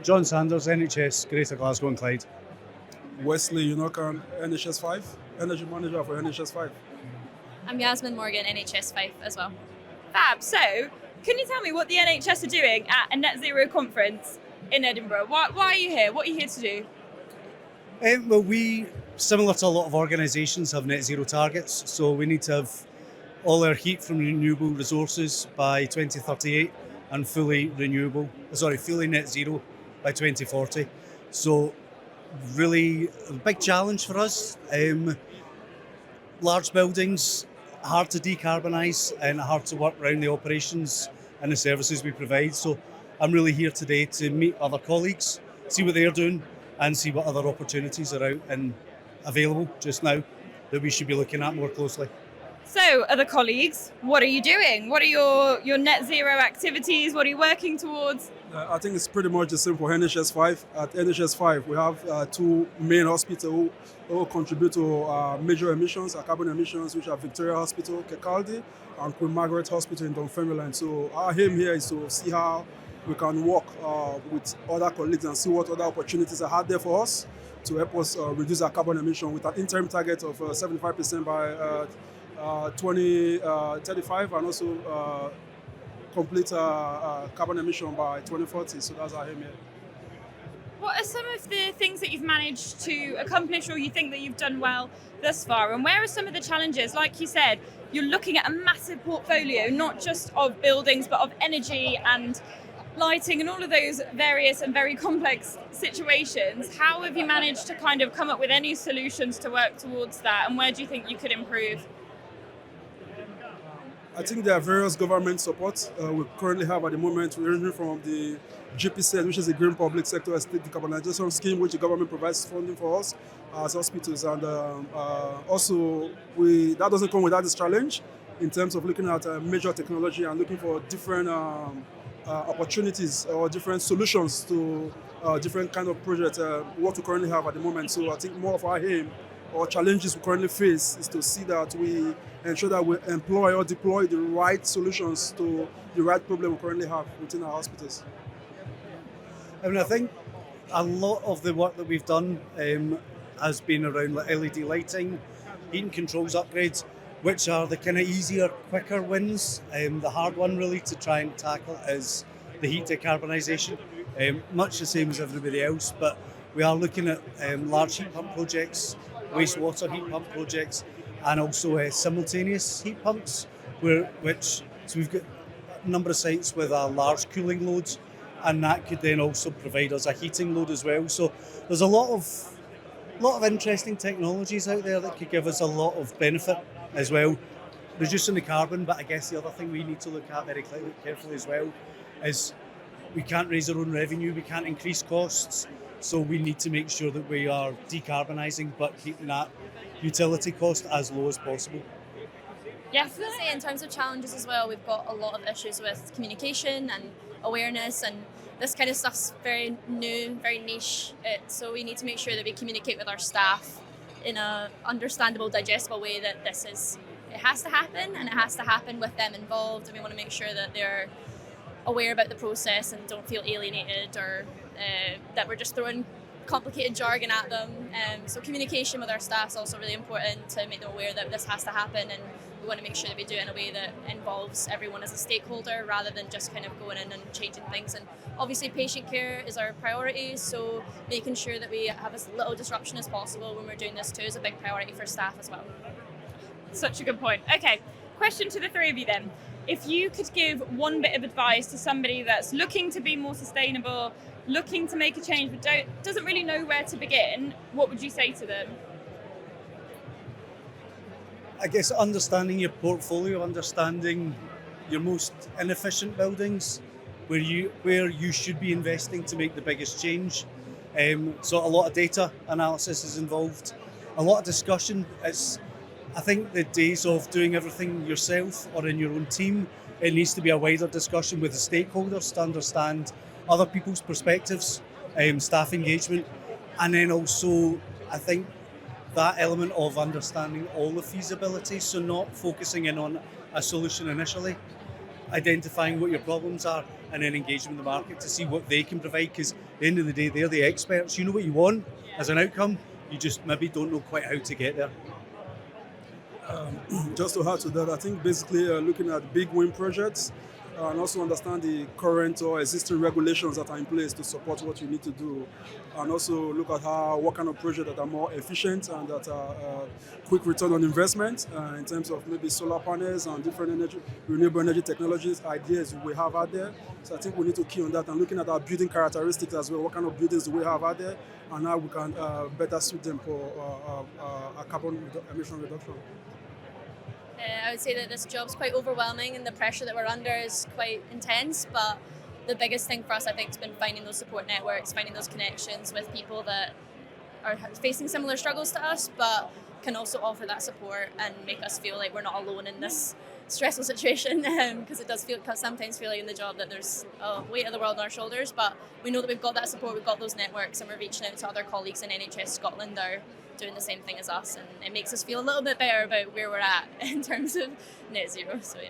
John Sanders, NHS, Greater Glasgow and Clyde. Wesley, NHS 5, Energy Manager for NHS 5. I'm Yasmin Morgan, NHS Fife as well. Fab. So, can you tell me what the NHS are doing at a net zero conference in Edinburgh? Why are you here? What are you here to do? Well, we, similar to a lot of organisations, have net zero targets. So we need to have all our heat from renewable resources by 2038 and fully net zero by 2040. So really a big challenge for us. Large buildings, hard to decarbonise and hard to work around the operations and the services we provide. So I'm really here today to meet other colleagues, see what they're doing and see what other opportunities are out and available just now that we should be looking at more closely. So, other colleagues, what are you doing? What are your net zero activities? What are you working towards? I think it's pretty much the same for NHS 5. At NHS 5, we have two main hospitals who contribute to major emissions, carbon emissions, which are Victoria Hospital, Clyde, and Queen Margaret Hospital in Dunfermline. So our aim here is to see how we can work with other colleagues and see what other opportunities are out there for us to help us reduce our carbon emission with an interim target of 75% by 2035 and also complete carbon emission by 2040. So that's our aim here. What are some of the things that you've managed to accomplish or you think that you've done well thus far? And where are some of the challenges? Like you said, you're looking at a massive portfolio, not just of buildings, but of energy and lighting and all of those various and very complex situations. How have you managed to kind of come up with any solutions to work towards that? And where do you think you could improve? I think there are various government supports we currently have at the moment, ranging from the GPC, which is the Green Public Sector Estate Decarbonisation Scheme, which the government provides funding for us as hospitals. And also, that doesn't come without this challenge in terms of looking at major technology and looking for different opportunities or different solutions to different kind of projects, what we currently have at the moment. So I think more of our aim or challenges we currently face is to see that we ensure that we employ or deploy the right solutions to the right problem we currently have within our hospitals. I think a lot of the work that we've done has been around LED lighting, heating controls upgrades, which are the kind of easier, quicker wins. The hard one really to try and tackle is the heat decarbonisation, much the same as everybody else, but we are looking at large heat pump projects, wastewater heat pump projects, and also simultaneous heat pumps, so we've got a number of sites with large cooling loads, and that could then also provide us a heating load as well. So there's a lot of interesting technologies out there that could give us a lot of benefit as well, reducing the carbon. But I guess the other thing we need to look at very carefully as well is we can't raise our own revenue, we can't increase costs, so we need to make sure that we are decarbonising but keeping that utility cost as low as possible. Yes, I was going to say, in terms of challenges as well, we've got a lot of issues with communication and awareness, and this kind of stuff's very new, very niche. So we need to make sure that we communicate with our staff in a understandable, digestible way that it has to happen, and it has to happen with them involved, and we want to make sure that they're aware about the process and don't feel alienated or that we're just throwing complicated jargon at them. So communication with our staff is also really important to make them aware that this has to happen, and we want to make sure that we do it in a way that involves everyone as a stakeholder rather than just kind of going in and changing things. And obviously patient care is our priority, so making sure that we have as little disruption as possible when we're doing this too is a big priority for staff as well. Such a good point. Okay, question to the three of you then. If you could give one bit of advice to somebody that's looking to be more sustainable, looking to make a change but doesn't really know where to begin, what would you say to them? I guess understanding your portfolio, understanding your most inefficient buildings, where you should be investing to make the biggest change. So a lot of data analysis is involved, a lot of discussion. I think the days of doing everything yourself or in your own team, it needs to be a wider discussion with the stakeholders to understand other people's perspectives, staff engagement, and then also I think that element of understanding all the feasibility, so not focusing in on a solution initially, identifying what your problems are and then engaging with the market to see what they can provide, because at the end of the day, they're the experts. You know what you want as an outcome, you just maybe don't know quite how to get there. Just to add to that, I think basically looking at big wind projects and also understand the current or existing regulations that are in place to support what you need to do, and also look at what kind of projects that are more efficient and that are quick return on investment in terms of maybe solar panels and different renewable energy technologies, ideas we have out there. So I think we need to key on that and looking at our building characteristics as well. What kind of buildings do we have out there, and how we can better suit them for carbon emission reduction. I would say that this job's quite overwhelming and the pressure that we're under is quite intense, but the biggest thing for us, I think, has been finding those support networks, finding those connections with people that are facing similar struggles to us, but can also offer that support and make us feel like we're not alone in this stressful situation, because it does sometimes feel like in the job that there's a weight of the world on our shoulders, but we know that we've got that support, we've got those networks, and we're reaching out to other colleagues in NHS Scotland that are doing the same thing as us, and it makes us feel a little bit better about where we're at in terms of net zero. So yeah.